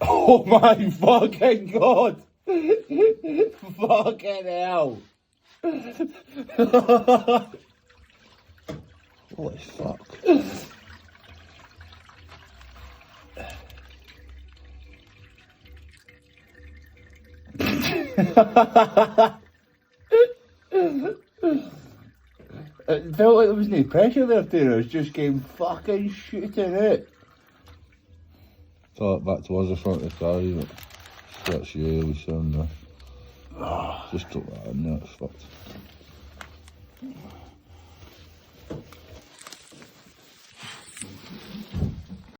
Oh my fucking god! Fucking hell! Holy fuck. It felt like there was no pressure there, too. It was just getting fucking shooting out. Throw it back towards the front of the car, you know. That's really sound there. Just drop that in there, it's fucked.